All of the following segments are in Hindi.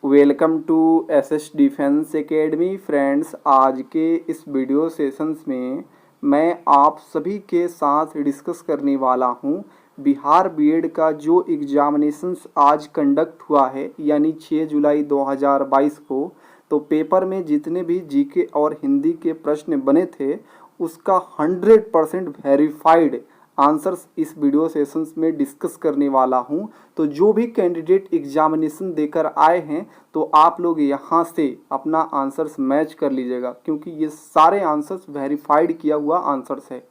Welcome to SS Defence Academy friends. आज के इस वीडियो सेशंस में मैं आप सभी के साथ डिस्कस करने वाला हूं बिहार बीएड का जो एग्जामिनेशंस आज कंडक्ट हुआ है यानी 6 जुलाई 2022 को। तो पेपर में जितने भी जीके और हिंदी के प्रश्न बने थे उसका 100% वेरीफाइड आंसर्स इस वीडियो सेशंस में डिस्कस करने वाला हूं। तो जो भी कैंडिडेट एग्जामिनेशन देकर आए हैं तो आप लोग यहां से अपना आंसर्स मैच कर लीजिएगा, क्योंकि ये सारे आंसर्स वेरीफाइड किया हुआ आंसर्स है।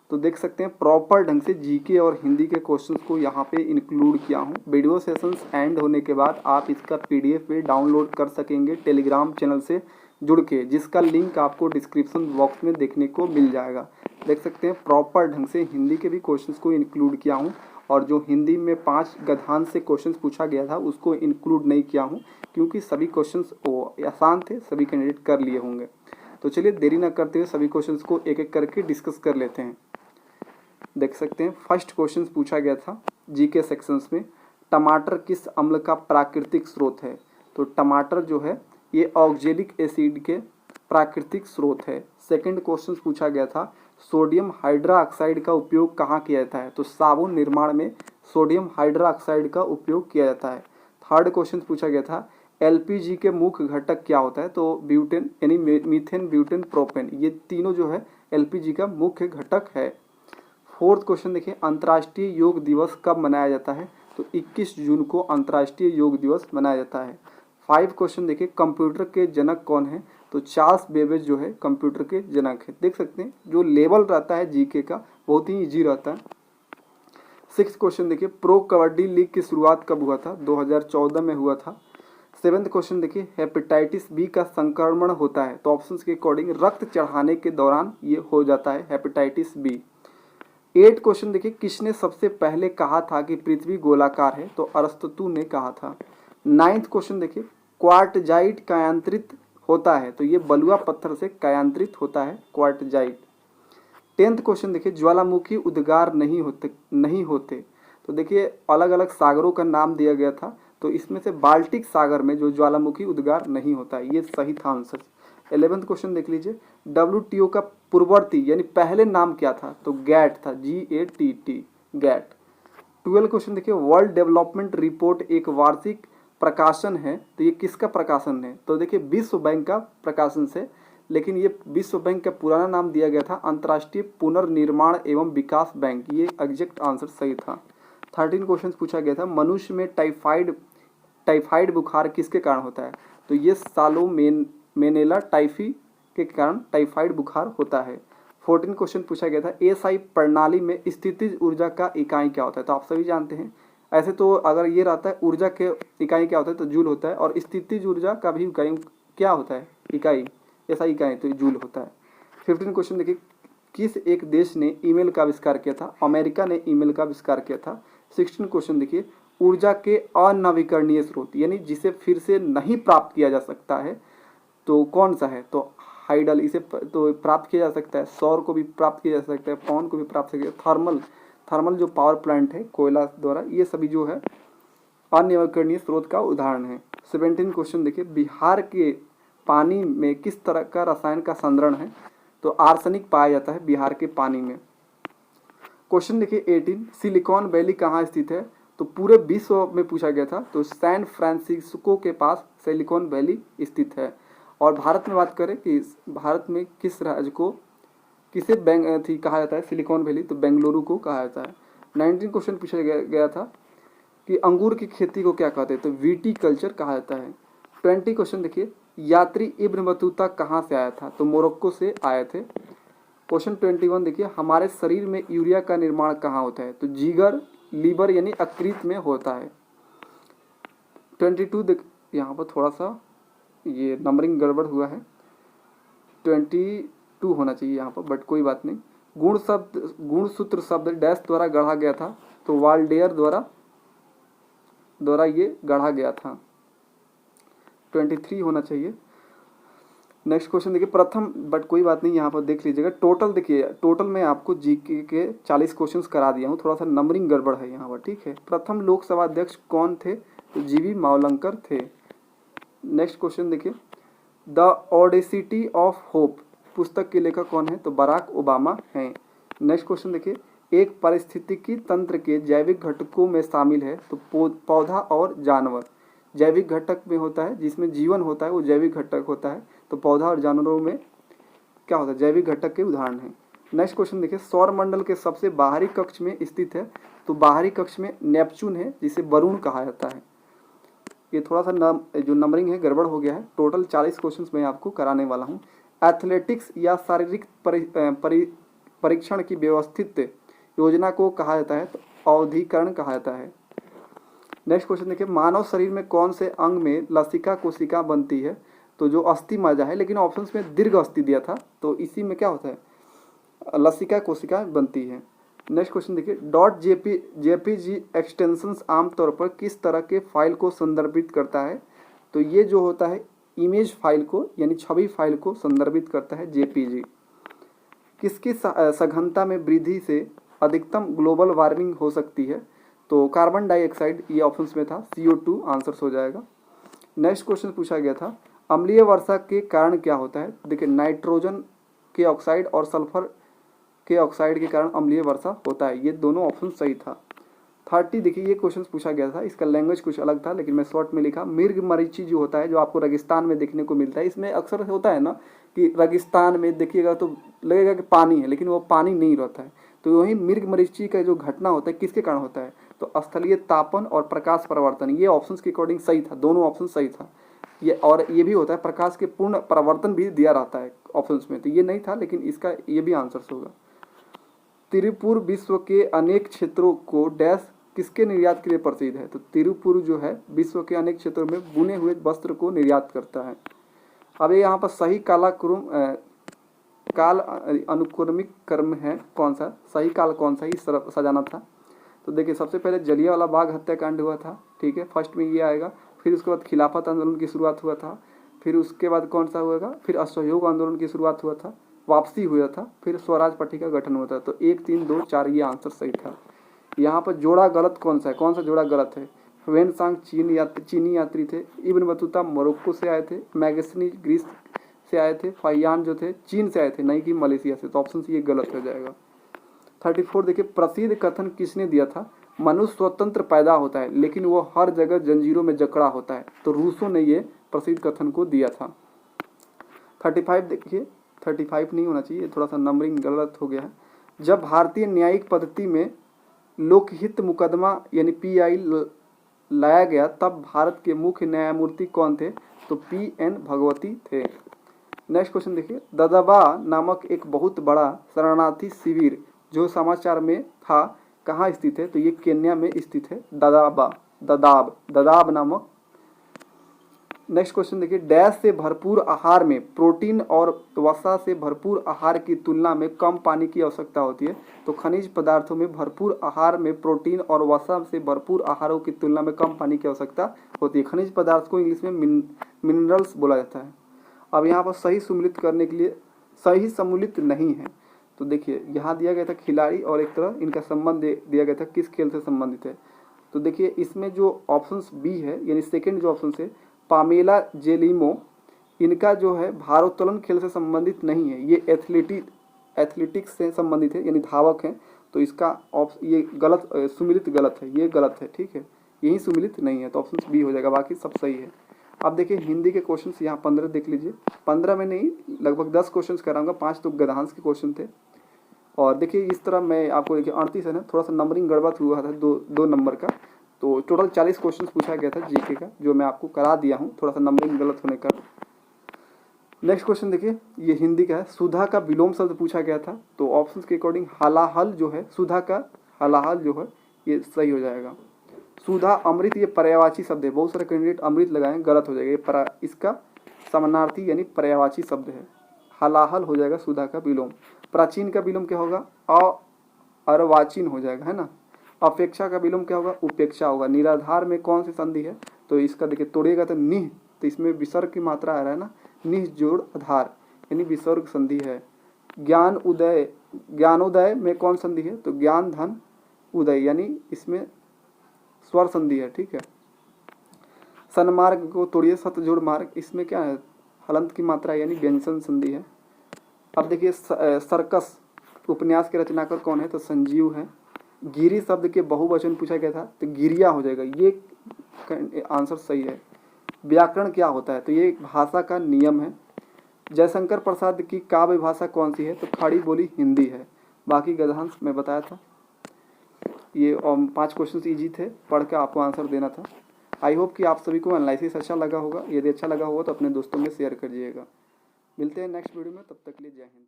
तो देख सकते हैं प्रॉपर ढंग से जीके और हिंदी के क्वेश्चंस को यहाँ पे इंक्लूड किया हूँ। वीडियो सेशंस एंड होने के बाद आप इसका पीडीएफ भी डाउनलोड कर सकेंगे टेलीग्राम चैनल से जुड़ के, जिसका लिंक आपको डिस्क्रिप्शन बॉक्स में देखने को मिल जाएगा। देख सकते हैं प्रॉपर ढंग से हिंदी के भी क्वेश्चंस को इंक्लूड किया हूँ, और जो हिंदी में 5 गद्यांश से क्वेश्चंस पूछा गया था उसको इंक्लूड नहीं किया हूँ, क्योंकि सभी क्वेश्चंस आसान थे, सभी कैंडिडेट कर लिए होंगे। तो चलिए देरी न करते हुए सभी क्वेश्चंस को एक एक करके डिस्कस कर लेते हैं। देख सकते हैं फर्स्ट क्वेश्चन पूछा गया था जीके सेक्शंस में, टमाटर किस अम्ल का प्राकृतिक स्रोत है। तो टमाटर जो है ये ऑक्जेलिक एसिड के प्राकृतिक स्रोत है। सेकंड क्वेश्चन पूछा गया था सोडियम हाइड्रोक्साइड का उपयोग कहाँ किया जाता है। तो साबुन निर्माण में सोडियम हाइड्रोक्साइड का उपयोग किया जाता है। थर्ड क्वेश्चन पूछा गया था एलपीजी के मुख्य घटक क्या होता है। तो ब्यूटेन यानी मीथेन, ब्यूटेन, प्रोपेन, ये तीनों जो है एलपीजी का मुख्य घटक है। फोर्थ क्वेश्चन देखिए अंतर्राष्ट्रीय योग दिवस कब मनाया जाता है। तो 21 जून को अंतर्राष्ट्रीय योग दिवस मनाया जाता है। 5 क्वेश्चन देखिए कंप्यूटर के जनक कौन है। तो चार्ल्स बेबेज जो है कंप्यूटर के जनक है। देख सकते हैं जो लेवल रहता है जीके का बहुत ही इजी रहता है। 6 क्वेश्चन देखिए प्रो कबड्डी लीग की शुरुआत कब हुआ था। 2014 में हुआ था। 7th क्वेश्चन देखिए हेपेटाइटिस बी का संक्रमण होता है। तो ऑप्शंस के अकॉर्डिंग रक्त चढ़ाने के दौरान ये हो जाता है हेपेटाइटिस बी। 8 क्वेश्चन देखिए किसने सबसे पहले कहा था कि पृथ्वी गोलाकार है। तो अरस्तु ने कहा था। 9th क्वेश्चन देखिए क्वार्टजाइट कायांतरित होता है। तो ये बलुआ पत्थर से कायांतरित होता है क्वार्टजाइट। 10th क्वेश्चन देखिए ज्वालामुखी उद्गार नहीं होते। तो देखिए अलग अलग सागरों का नाम दिया गया था, तो इसमें से बाल्टिक सागर में जो ज्वालामुखी उद्गार नहीं होता है, ये सही था आंसर। 11th क्वेश्चन देख लीजिए WTO का पूर्ववर्ती यानी पहले नाम क्या था। तो गैट था, GATT, गैट। 12 क्वेश्चन देखिए वर्ल्ड डेवलपमेंट रिपोर्ट एक वार्षिक प्रकाशन है। तो ये किसका प्रकाशन है। तो देखिए विश्व बैंक का प्रकाशन से, लेकिन ये विश्व बैंक का पुराना नाम दिया गया था अंतर्राष्ट्रीय पुनर्निर्माण एवं विकास बैंक। ये एग्जैक्ट आंसर सही था। 13 क्वेश्चन पूछा गया था मनुष्य में टाइफाइड बुखार किसके कारण होता है। तो ये सालोमेनेला टाइफी के कारण टाइफाइड बुखार होता है। 14 क्वेश्चन पूछा गया था एसआई प्रणाली में स्थितिज ऊर्जा का इकाई क्या होता है। तो आप सभी जानते हैं, ऐसे तो अगर ये रहता है ऊर्जा के इकाई क्या होता है तो जूल होता है, और स्थितिज ऊर्जा का भी इकाई क्या होता है, इकाई, ऐसा इकाई तो जूल होता है। 15 क्वेश्चन देखिए किस एक देश ने ईमेल का आविष्कार किया था। अमेरिका ने ईमेल का आविष्कार किया था। 16 क्वेश्चन देखिए ऊर्जा के अनवीकरणीय स्रोत यानी जिसे फिर से नहीं प्राप्त किया जा सकता है तो कौन सा है। तो हाइडल, इसे तो प्राप्त किया जा सकता है। सौर को भी प्राप्त किया जा सकता है, पवन को भी प्राप्त किया जा सकता है। थर्मल जो पावर प्लांट है कोयला द्वारा, ये सभी जो है अनवीकरणीय स्रोत का उदाहरण है। 17 क्वेश्चन देखिए बिहार के पानी में किस तरह का रसायन का संद्रण है। तो आर्सेनिक पाया जाता है बिहार के पानी में। क्वेश्चन देखिए 18 सिलिकॉन वैली कहाँ स्थित है। तो पूरे विश्व में पूछा गया था, तो सैन फ्रांसिस्को के पास सिलिकॉन वैली स्थित है। और भारत में बात करें कि भारत में किस राज्य को किसे कहा जाता है सिलिकॉन वैली, तो बेंगलुरु को कहा जाता है। 19 क्वेश्चन पूछा गया था कि अंगूर की खेती को क्या कहते हैं। तो वीटी कल्चर कहा जाता है। 20 क्वेश्चन देखिए यात्री इब्न बतूता कहाँ से आया था। तो मोरक्को से आए थे। क्वेश्चन 21 देखिए हमारे शरीर में यूरिया का निर्माण कहाँ होता है। तो जिगर, लीवर यानी यकृत में होता है। 22 यहाँ पर थोड़ा सा ये नंबरिंग गड़बड़ हुआ है, 22 होना चाहिए यहाँ पर, बट कोई बात नहीं। गुणसूत्र शब्द डैश द्वारा गढ़ा गया था। तो वाल्डेयर द्वारा ये गढ़ा गया था। 23 होना चाहिए। नेक्स्ट क्वेश्चन देखिए प्रथम, बट कोई बात नहीं यहाँ पर देख लीजिएगा। टोटल देखिए, टोटल में आपको जीके के 40 क्वेश्चंस करा दिया हूँ, थोड़ा सा नंबरिंग गड़बड़ है यहाँ पर, ठीक है। प्रथम लोकसभा अध्यक्ष कौन थे। तो जीवी मावलंकर थे। नेक्स्ट क्वेश्चन देखिए, द ऑडेसिटी ऑफ होप पुस्तक के लेखक कौन है? तो बराक ओबामा हैं। नेक्स्ट क्वेश्चन देखिए, एक पारिस्थितिकी तंत्र के जैविक घटकों में शामिल है तो पौधा और जानवर। जैविक घटक में होता है जिसमें जीवन होता है, वो जैविक घटक होता है। तो पौधा और जानवरों में क्या होता है? जैविक घटक के उदाहरण हैं। नेक्स्ट क्वेश्चन देखिए, सौर मंडल के सबसे बाहरी कक्ष में स्थित है तो बाहरी कक्ष में नेपच्यून है, जिसे वरुण कहा जाता है। ये थोड़ा सा जो नंबरिंग है गड़बड़ हो गया है। टोटल 40 क्वेश्चंस मैं आपको कराने वाला हूँ। एथलेटिक्स या शारीरिक परीक्षण की व्यवस्थित योजना को कहा जाता है तो अवधिकरण कहा जाता है। नेक्स्ट क्वेश्चन देखिए, मानव शरीर में कौन से अंग में लसिका कोशिका बनती है? तो जो अस्थि मज्जा है, लेकिन ऑप्शंस में दीर्घ अस्थि दिया था तो इसी में क्या होता है? लसिका कोशिका बनती है। नेक्स्ट क्वेश्चन देखिए, डॉट जेपीजी एक्सटेंशंस आमतौर पर किस तरह के फाइल को संदर्भित करता है? तो ये जो होता है इमेज फाइल को यानी छवि फाइल को संदर्भित करता है जेपीजी। किसकी सघनता में वृद्धि से अधिकतम ग्लोबल वार्मिंग हो सकती है? तो कार्बन डाइऑक्साइड, ये ऑप्शंस में था, CO2 आंसर्स हो जाएगा। नेक्स्ट क्वेश्चन पूछा गया था, अम्लीय वर्षा के कारण क्या होता है? देखिए, नाइट्रोजन के ऑक्साइड और सल्फर के ऑक्साइड के कारण अम्लीय वर्षा होता है। ये दोनों ऑप्शन सही था। 30 देखिए, ये क्वेश्चन पूछा गया था, इसका लैंग्वेज कुछ अलग था लेकिन मैं शॉर्ट में लिखा। मिर्ग मरीची जो होता है, जो आपको रेगिस्तान में देखने को मिलता है, इसमें अक्सर होता है ना कि रेगिस्तान में देखिएगा तो लगेगा कि पानी है, लेकिन वो पानी नहीं रहता है। तो वही मिर्ग मरीची का जो घटना होता है किसके कारण होता है? तो स्थलीय तापन और प्रकाश परिवर्तन। ये ऑप्शंस के अकॉर्डिंग सही था, दोनों ऑप्शन सही था। ये और ये भी होता है, प्रकाश के पूर्ण परिवर्तन भी दिया रहता है ऑप्शंस में, तो ये नहीं था लेकिन इसका ये भी आंसर्स होगा। तिरुपुर विश्व के अनेक क्षेत्रों को डैश किसके निर्यात के लिए प्रसिद्ध है? तो तिरुपुर जो है विश्व के अनेक क्षेत्रों में बुने हुए वस्त्र को निर्यात करता है। अब ये यहाँ पर सही काल अनुक्रमिक क्रम है कौन सा? सही काल कौन सा? इस तरफ सजाना था। तो देखिए, सबसे पहले जलियांवाला बाग हत्याकांड हुआ था, ठीक है, फर्स्ट में ये आएगा। फिर उसके बाद खिलाफत आंदोलन की शुरुआत हुआ था। फिर उसके बाद कौन सा होगा? फिर असहयोग आंदोलन की शुरुआत हुआ था, वापसी हुआ था, फिर स्वराज पार्टी का गठन हुआ था। तो 1, 3, 2, 4 ये आंसर सही था। यहाँ पर जोड़ा गलत कौन सा है? कौन सा जोड़ा गलत है? ह्वेनसांग चीनी यात्री थे, इब्न बतूता मोरक्को से आए थे, मैगस्नी ग्रीस से आए थे, फाइयान जो थे चीन से आए थे, नहीं कि मलेशिया से। तो ऑप्शन सी ये गलत हो जाएगा। 34 देखिए, प्रसिद्ध कथन किसने दिया था? मनुष्य स्वतंत्र पैदा होता है लेकिन वो हर जगह जंजीरों में जकड़ा होता है। तो रूसो ने ये प्रसिद्ध कथन को दिया था। 35 देखिए, 35 नहीं होना चाहिए, थोड़ा सा नंबरिंग गलत हो गया है। जब भारतीय न्यायिक पद्धति में लोकहित मुकदमा यानी PI लाया गया तब भारत के मुख्य न्यायमूर्ति कौन थे? तो PN भगवती थे। नेक्स्ट क्वेश्चन देखिए, ददाबा नामक एक बहुत बड़ा शरणार्थी शिविर जो समाचार में था कहाँ स्थित है? तो ये केन्या में स्थित है। ददाब नामक। नेक्स्ट क्वेश्चन देखिए, डैश से भरपूर आहार में प्रोटीन और वसा से भरपूर आहार की तुलना में कम पानी की आवश्यकता होती है? तो खनिज पदार्थों में भरपूर आहार में प्रोटीन और वसा से भरपूर आहारों की तुलना में कम पानी की आवश्यकता होती है। खनिज पदार्थ को इंग्लिश में मिनरल्स बोला जाता है। अब यहाँ पर सही सम्मिलित करने के लिए सही सम्मिलित नहीं है। तो देखिए, यहाँ दिया गया था खिलाड़ी और एक तरह इनका संबंध दिया गया था किस खेल से संबंधित है। तो देखिए, इसमें जो ऑप्शंस बी है यानी सेकंड जो ऑप्शन है पामेला जेलिमो, इनका जो है भारोत्तोलन खेल से संबंधित नहीं है, ये एथलेटिक्स से संबंधित है यानी धावक हैं। तो इसका ये गलत सुमिलित गलत है, ये गलत है, ठीक है, यही सुमिलित नहीं है। तो ऑप्शन बी हो जाएगा, बाकी सब सही है। अब देखिए, हिंदी के क्वेश्चंस यहाँ 15 देख लीजिए। 15 में नहीं, लगभग 10 क्वेश्चंस कराऊंगा, 5 तो गद्यांश के क्वेश्चन थे। और देखिए, इस तरह मैं आपको देखिए 38 है ना, थोड़ा सा नंबरिंग गड़बड़ हुआ था दो नंबर का। तो टोटल 40 क्वेश्चन पूछा गया था GK का, जो मैं आपको करा दिया हूँ, थोड़ा सा नंबरिंग गलत होने का। नेक्स्ट क्वेश्चन देखिए, ये हिंदी का है। सुधा का विलोम शब्द पूछा गया था, तो ऑप्शन के अकॉर्डिंग हलाहल जो है, सुधा का हलाहल जो है ये सही हो जाएगा। सुधा अमृत ये पर्यायवाची शब्द है, बहुत सारे कैंडिडेट अमृत लगाएं, गलत हो जाएगा। इसका समानार्थी यानी पर्यायवाची शब्द है, हलाहल हो जाएगा सुधा का विलोम। प्राचीन का विलोम क्या होगा? अर्वाचीन हो जाएगा, है ना। अपेक्षा का विलोम क्या होगा? उपेक्षा होगा। निराधार में कौन सी संधि है? तो इसका देखिए, तोड़िएगा तो निह, तो इसमें विसर्ग की मात्रा आ रहा है ना, निह जोड़ आधार यानी विसर्ग संधि है। ज्ञानोदय में कौन संधि है? तो ज्ञान धन उदय यानी इसमें स्वर संधि है, ठीक है। सन्मार्ग को तोड़िए सतजोड़ मार्ग, इसमें क्या है, हलंत की मात्रा यानी व्यंजन संधि है। अब देखिए सर्कस उपन्यास के रचनाकार कौन है, तो संजीव है। गिरी शब्द के बहुवचन पूछा गया था, तो गिरिया हो जाएगा, ये आंसर सही है। व्याकरण क्या होता है, तो ये भाषा का नियम है। जयशंकर प्रसाद की काव्य भाषा कौन सी है, तो खड़ी बोली हिंदी है। बाकी गद्यांश मैं बताया था। ये 5 क्वेश्चन ईजी थे, पढ़ के आपको आंसर देना था। आई होप कि आप सभी को एनालिसिस अच्छा लगा होगा। यदि अच्छा लगा होगा तो अपने दोस्तों में शेयर करिएगा। मिलते हैं नेक्स्ट वीडियो में, तब तक के लिए जय हिंद।